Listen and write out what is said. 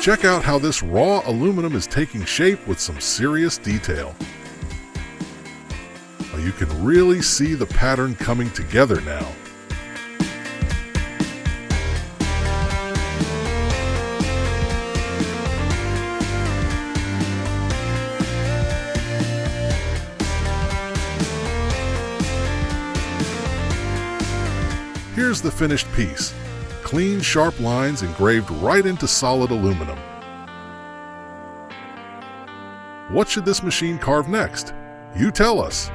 Check out how this raw aluminum is taking shape with some serious detail. You can really see the pattern coming together now. Here's the finished piece. Clean, sharp lines engraved right into solid aluminum. What should this machine carve next? You tell us.